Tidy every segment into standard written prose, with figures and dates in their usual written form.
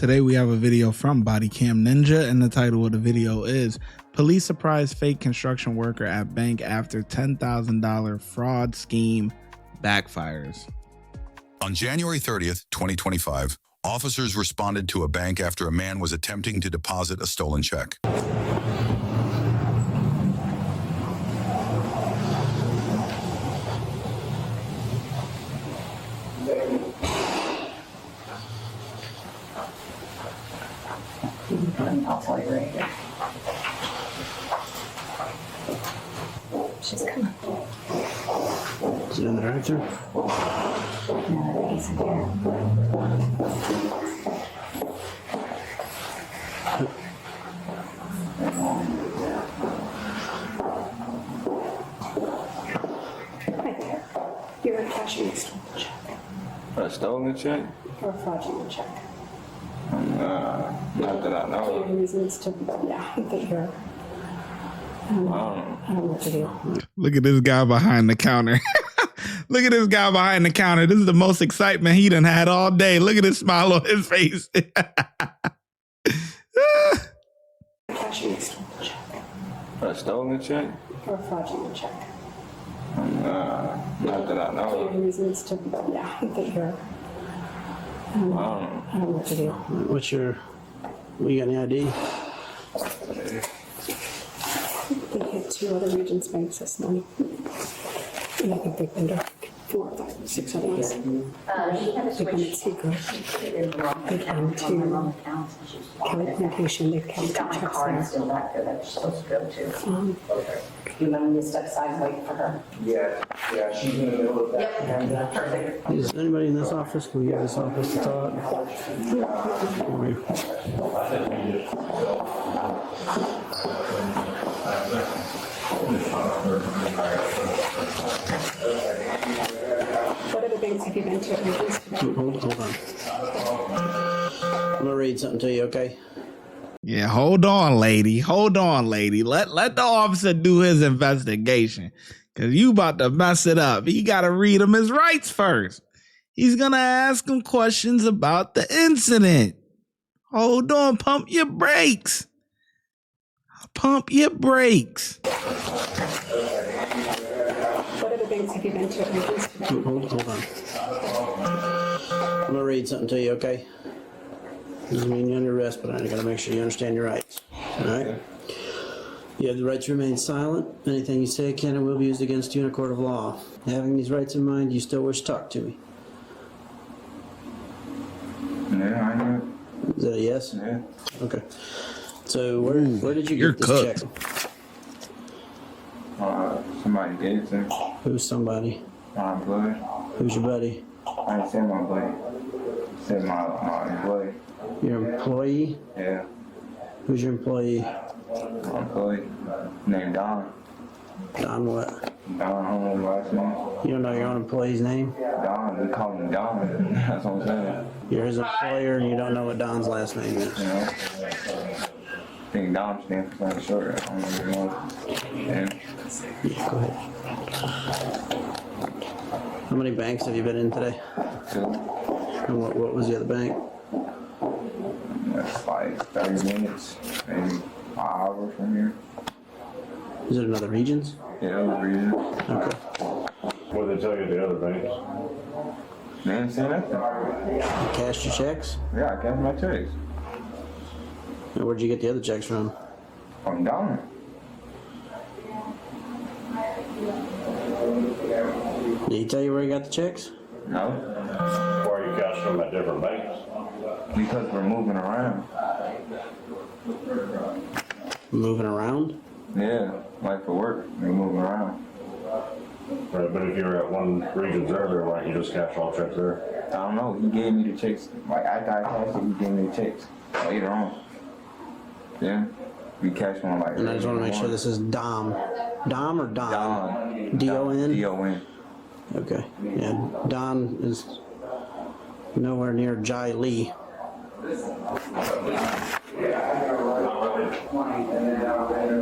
Today we have a video from Bodycam Ninja, and the title of the video is Police Surprise Fake Construction Worker at Bank After $10,000 Fraud Scheme Backfires. On January 30th, 2025, officers responded to a bank after a man was attempting to deposit a stolen check. I'll tell you right here. She's coming. Is it in the drive-thru? No, it's in here. Right there. You're cashing a stolen check. A stolen check? Or a fraudulent check. Not that I know. Your reasons to, that you're. I don't know what to do. Look at this guy behind the counter. Look at this guy behind the counter. This is the most excitement he done had all day. Look at his smile on his face. Cashing a stolen check. A stolen check? Or a fraudulent check. Not that I know. Your reasons to, that you're. I don't know what to do. What you got, any ID? We hit 2 other Regions banks this morning. And I think they've been to 4, 5, 6 other ones. They've been at Seagrove. They've been to Kelly Plantation. They've counted checks there. Still back there that she's supposed to go to. You want me to step aside and wait for her? Yeah, she's in the middle of that. Yep, perfect. Is anybody in this office? Can we get this office to talk? What other banks have you been to at Regions? Hold on. I'm gonna read something to you, okay? Yeah, hold on, lady. Hold on, lady. Let the officer do his investigation. Cause you about to mess it up. He gotta read him his rights first. He's gonna ask him questions about the incident. Hold on, pump your brakes. Pump your brakes. What other banks have you been to at Regions? Hold on. I'm gonna read something to you, okay? Doesn't mean you're under arrest, but I gotta make sure you understand your rights. All right? You have the right to remain silent. Anything you say can and will be used against you in a court of law. Having these rights in mind, you still wish to talk to me. Yeah, I know. Is that a yes? Yeah. Okay. So where did you You're get this cooked. check? Somebody gave it to me. Who's somebody? My employee. Who's your buddy? I didn't say my buddy. I said my employee. Your employee? Yeah. Who's your employee? My employee. Named Don. Don what? Don Home's last name. You don't know your own employee's name? Don. We call him Don. That's what I'm saying. You're his employer and you don't know what Don's last name is. You know? I think Don stands for something short. I don't really know. Yeah. Yeah, go ahead. How many banks have you been in today? 2. And what was the other bank? That's like 30 minutes, maybe an hour from here. Is it another Regions? Yeah, it was reason. Okay. What did they tell you at the other banks? They didn't say nothing. You cashed your checks? Yeah, I cashed my checks. And where'd you get the other checks from? From Don. Did he tell you where he got the checks? No, Why are you cashing them at different banks? because we're moving around. Moving around? Yeah, like for work, we're moving around. Right, but if you were at one Regions earlier, why don't you just cash all checks there? I don't know, he gave me the checks, like after I cashed it, he gave me the checks later on. Yeah, we cashed one like. And I just want to make sure this is Dom. Dom or Don? Don. D-O-N? D-O-N. Okay. Yeah, Don is nowhere near Jai Lee.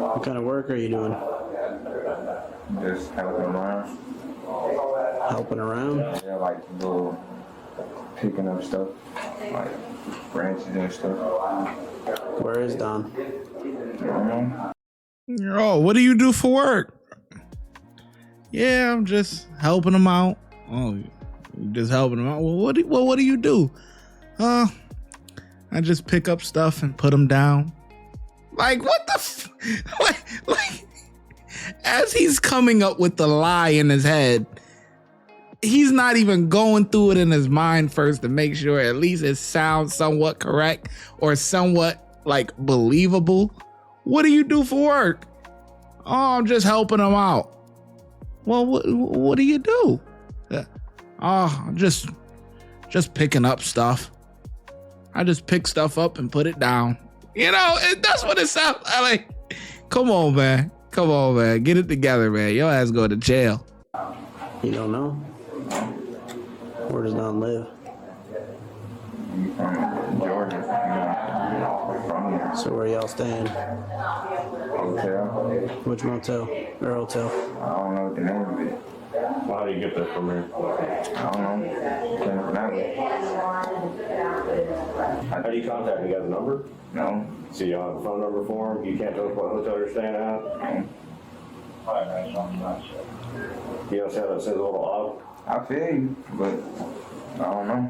What kind of work are you doing? Just helping around. Helping around? Yeah, like little picking up stuff. like branches and stuff. Where is Don? I don't know. Oh, what do you do for work? Yeah, I'm just helping him out. Oh, you're just helping him out. Well, what do you do? I just pick up stuff and put them down. Like, what the like, as he's coming up with the lie in his head, he's not even going through it in his mind first to make sure at least it sounds somewhat correct or somewhat like believable. What do you do for work? Oh, I'm just helping him out. Well, what do you do? Oh, just picking up stuff. I just pick stuff up and put it down. You know, that's what it sounds like. Come on, man. Come on, man. Get it together, man. Your ass go to jail. You don't know? Where does Don live? I'm from Georgia. From here. So where y'all staying? Hotel. Which motel or hotel? I don't know what the name of it. Well, how do you get there from here? I don't know. Came from that way. How do you contact him? You got a number? No. So you have a phone number for him? You can't tell us what hotel you're staying at? You don't see how that says a little odd? I feel you, but I don't know.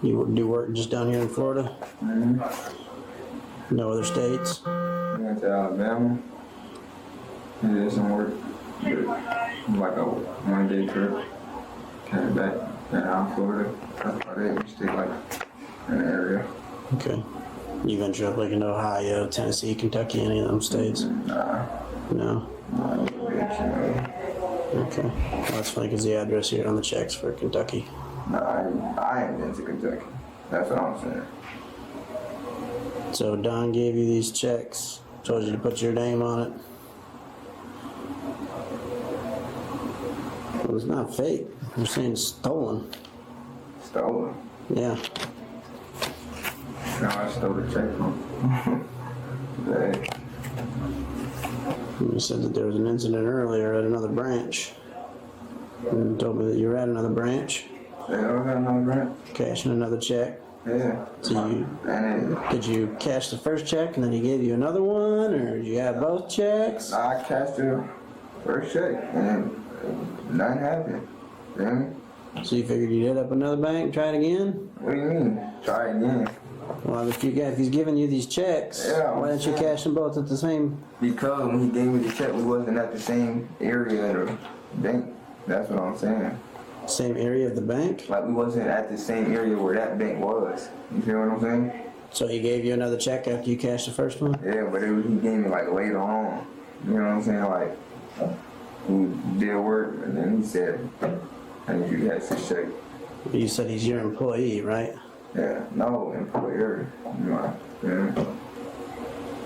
You do work just down here in Florida? Mm-hmm. No other states? I went to Alabama. And did some work. Like a one-day trip. Came back down Florida. That's about it. We stayed like in the area. Okay. You venture up like in Ohio, Tennessee, Kentucky, any of them states? Nah. No? Nah, bitch, no. Okay. Well, that's funny because the address here on the checks for Kentucky. Nah, I ain't been to Kentucky. That's what I'm saying. So Don gave you these checks, told you to put your name on it. Well, it's not fake. You're saying it's stolen. Stolen. Yeah. No, I stole the check from. Hey. You said that there was an incident earlier at another branch. And you told me that you were at another branch, They don't have no grant. cashing another check. Yeah. So did you cash the first check and then he gave you another one, or did you have both checks? I cashed the first check and nothing happened. You know? So you figured you'd hit up another bank, try it again? What do you mean? Try again. Well, if he's giving you these checks, Yeah, why didn't you cash them both at the same? Because when he gave me the check, we wasn't at the same area of the bank. That's what I'm saying. Same area of the bank? Like we wasn't at the same area where that bank was. You feel what I'm saying? So he gave you another check after you cashed the first one? Yeah, but he gave me like later on. You know what I'm saying? Like we did work and then he said, I need you guys to check. You said he's your employee, right? Yeah, no, employer. You know, yeah.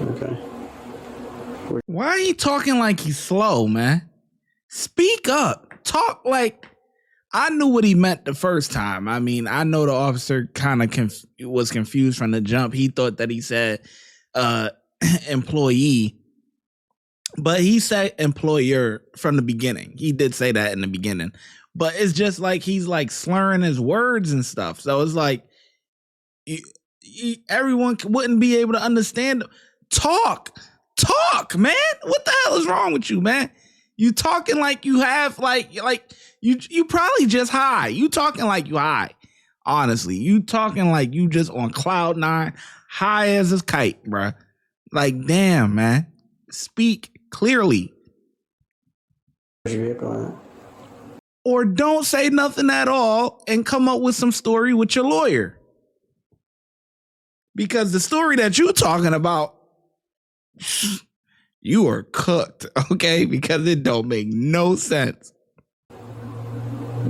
Okay. Why are you talking like he's slow, man? Speak up. Talk like I knew what he meant the first time. I mean, I know the officer kind of was confused from the jump. He thought that he said employee, but he said employer from the beginning. He did say that in the beginning, but it's just like he's like slurring his words and stuff. So it's like everyone wouldn't be able to understand. Talk, man. What the hell is wrong with you, man? You talking like you have like you probably just high. You talking like you high. Honestly, you talking like you just on cloud 9, high as a kite, bruh. Like, damn, man. Speak clearly. Where's your vehicle at? Or don't say nothing at all and come up with some story with your lawyer. Because the story that you're talking about, you are cooked, okay? Because it don't make no sense.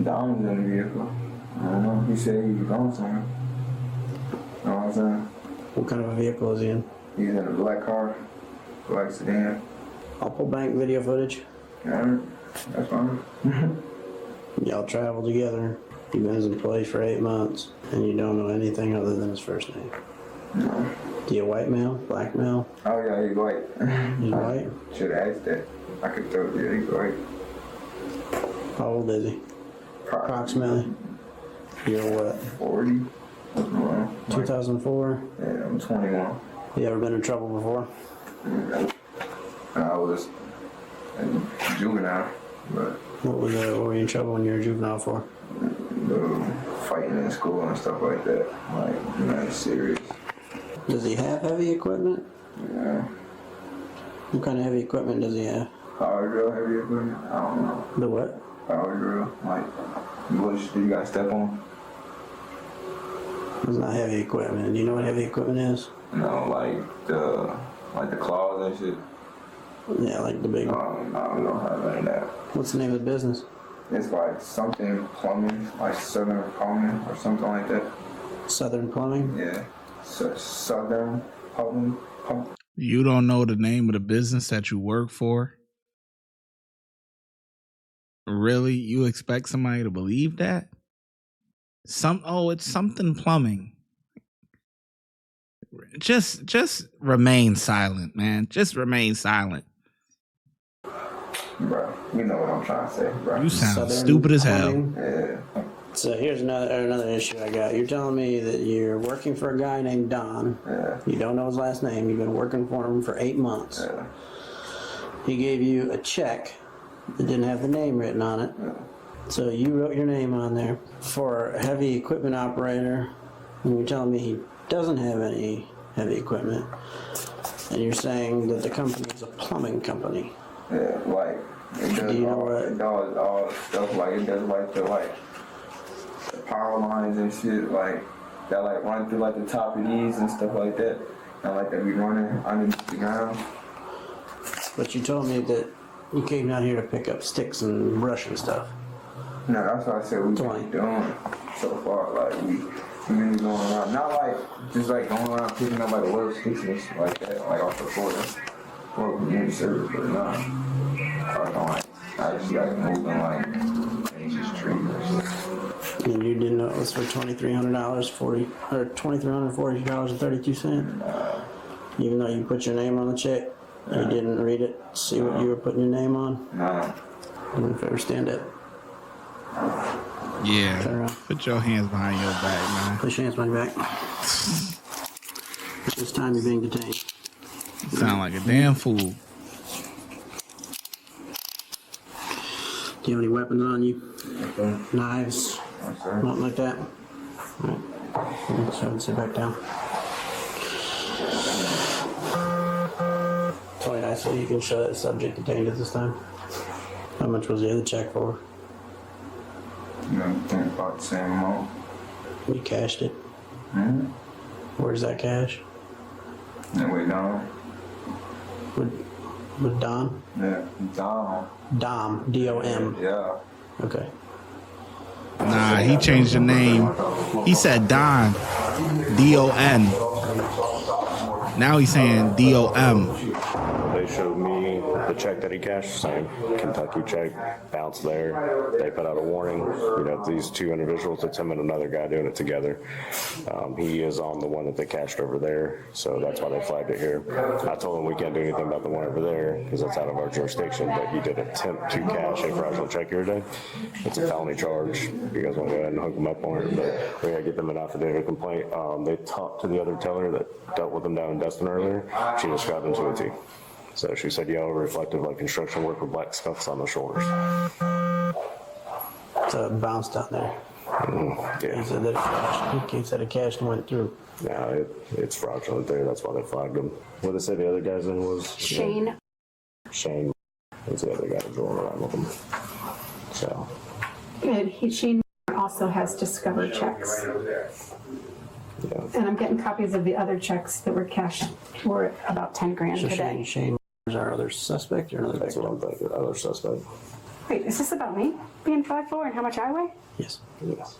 Don was in the vehicle. I don't know. He said he was going somewhere. You know what I'm saying? What kind of a vehicle is he in? He's in a black car, black sedan. I'll pull bank video footage. Alright, that's fine. Y'all travel together. You've been his employee for 8 months, and you don't know anything other than his first name. No. Do you white male, black male? Oh yeah, he's white. He's white? Should have asked that. I could tell you, he's white. How old is he? Approximately. You're what? 40. 2004. Yeah, I'm 21. You ever been in trouble before? I was a juvenile, but What were you in trouble when you were a juvenile for? fighting in school and stuff like that. Like, nothing serious. Does he have heavy equipment? Yeah. What kind of heavy equipment does he have? Power drill, heavy equipment? I don't know. The what? Power drill, like, bush that you got to step on? It's not heavy equipment. Do you know what heavy equipment is? No, like the claws and shit. Yeah, like the big. I don't know how to name that. What's the name of the business? It's like something plumbing, like Southern Plumbing or something like that. Southern Plumbing? Yeah. Southern Plumbing. You don't know the name of the business that you work for? Really? You expect somebody to believe that? It's something plumbing. Just remain silent, man. Just remain silent. Bro, you know what I'm trying to say, bro. You sound Southern stupid as hell. Plumbing? Yeah. So here's another issue I got. You're telling me that you're working for a guy named Don. Yeah. You don't know his last name. You've been working for him for 8 months. Yeah. He gave you a check that didn't have the name written on it. Yeah. So you wrote your name on there for a heavy equipment operator, and you're telling me he doesn't have any heavy equipment, and you're saying that the company is a plumbing company. Yeah, like, it does, Do you know what? It does all stuff, like, it does, like, the power lines and shit, like, that, like, run through, like, the top of these and stuff like that, and, like, that be running underneath the ground. But you told me that you came down here to pick up sticks and brush and stuff. No, that's what I said we've been doing so far, like, we really going around, not, like, just, like, going around picking up, like, little sticks and shit like that, like, off the floor. Well, community service, but nah. I just got moving like and just treating this. And you didn't know it was for $2,340.32. Even though you put your name on the check, you didn't read it, see what you were putting your name on. Nah. You wouldn't ever stand up. Turn Yeah. around. Put your hands behind your back, man. Put your hands on your back. At this time, you're being detained. You sound like a damn fool. Do you have any weapons on you? Okay. Knives? Okay. Nothing like that? Alright. So sit back down. $20, so you can show that subject detained at this time. How much was the other check for? You know, think about the same amount. You cashed it. Mm-hmm. Where's that cash? And we down. With Don? Yeah. Down. Dom. D-O-M. Yeah. Okay. Nah, he changed the name. He said Don. D-O-N. Now he's saying D-O-M. They showed me the check that he cashed, same Kentucky check, bounced there. They put out a warning. You know, these two individuals, it's him and another guy doing it together. He is on the one that they cashed over there, so that's why they flagged it here. I told him we can't do anything about the one over there because that's out of our jurisdiction, but he did attempt to cash a fraudulent check here today. It's a felony charge. You guys want to go ahead and hook them up on it, but we gotta get them an affidavit complaint. They talked to the other teller that dealt with them down in Destin earlier. She described them to a T. So she said yellow reflective like construction work with black scuffs on the shoulders. So it bounced down there. Yeah. He said that it cashed. He said it cashed and went through. No, it's fraudulent there. That's why they flagged him. What they said the other guy's name was? Shane. Shane was the other guy rolling around with him. So. Good. Shane also has Discover checks. Yeah. And I'm getting copies of the other checks that were cashed for about 10 grand So today. Shane is our other suspect or another That's what victim? I'm thinking. Other suspect. Wait, is this about me being 5'4" and how much I weigh? Yes. Yes.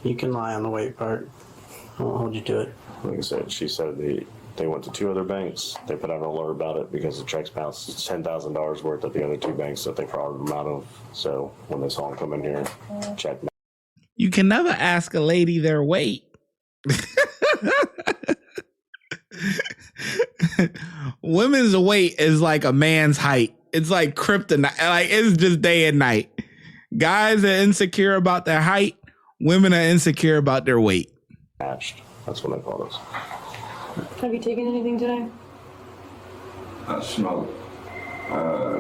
You can lie on the weight part. I won't hold you to it. Like I said, she said they went to two other banks. They put out an alert about it because the checks bounced $10,000 worth at the other two banks that they frauded them out of. So when they saw him come in here, check. You can never ask a lady their weight. Women's weight is like a man's height. It's like kryptonite. Like, it's just day and night. Guys are insecure about their height. Women are insecure about their weight. Hatched. That's what they call us. Have you taken anything today? I smoke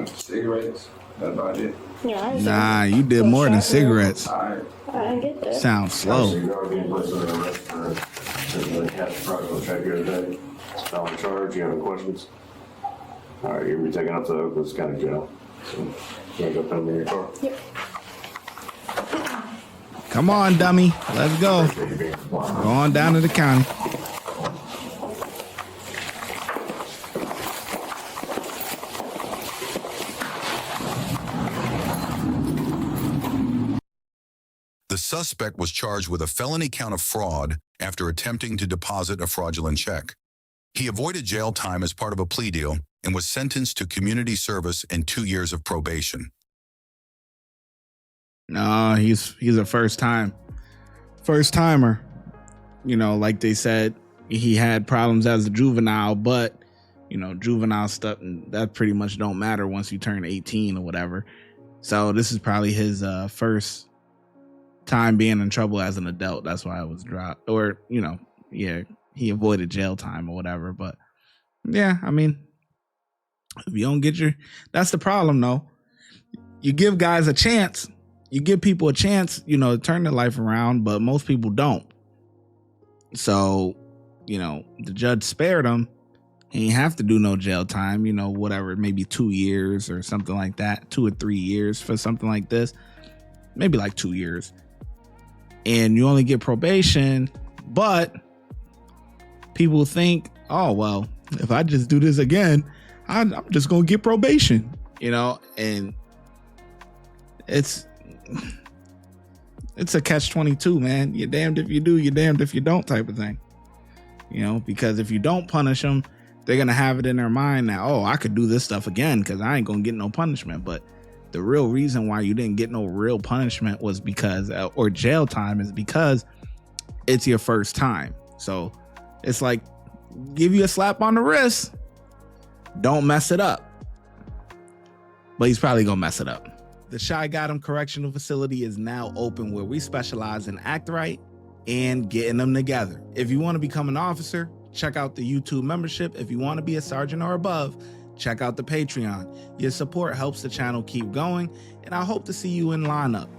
cigarettes. That's about it. Yeah, Nah, you did more than cigarettes. Alright. I didn't get that. Sounds slow. You are being placed under arrest for the cash fraudulent check here today. Felon charge. You have any questions? All right, you're gonna be taken up to the Oakland County Jail. So, you wanna go put them in your car? Yep. Come on, dummy. Let's go. Go on down to the county. The suspect was charged with a felony count of fraud after attempting to deposit a fraudulent check. He avoided jail time as part of a plea deal and was sentenced to community service and 2 years of probation. No, he's a first timer. You know, like they said, he had problems as a juvenile, but you know, juvenile stuff that pretty much don't matter once you turn 18 or whatever. So this is probably his first time being in trouble as an adult. That's why it was dropped. Or, you know, yeah, he avoided jail time or whatever. But yeah, I mean, if you don't get that's the problem though. You give guys a chance. You give people a chance, you know, to turn their life around, but most people don't. So, you know, the judge spared him. He didn't have to do no jail time, you know, whatever, maybe 2 years or something like that, 2 or 3 years for something like this, maybe like 2 years. And you only get probation, but people think, oh, well, if I just do this again, I'm just going to get probation, you know, and it's a catch-22, man. You're damned if you do, you're damned if you don't type of thing, you know, because if you don't punish them, they're going to have it in their mind now, oh, I could do this stuff again because I ain't going to get no punishment. But the real reason why you didn't get no real punishment was because, or jail time, is because it's your first time. So it's like, give you a slap on the wrist, don't mess it up. But he's probably going to mess it up. The ShyGotEm Correctional Facility is now open, where we specialize in act right and getting them together. If you want to become an officer, check out the YouTube membership. If you want to be a sergeant or above, check out the Patreon. Your support helps the channel keep going, and I hope to see you in lineup.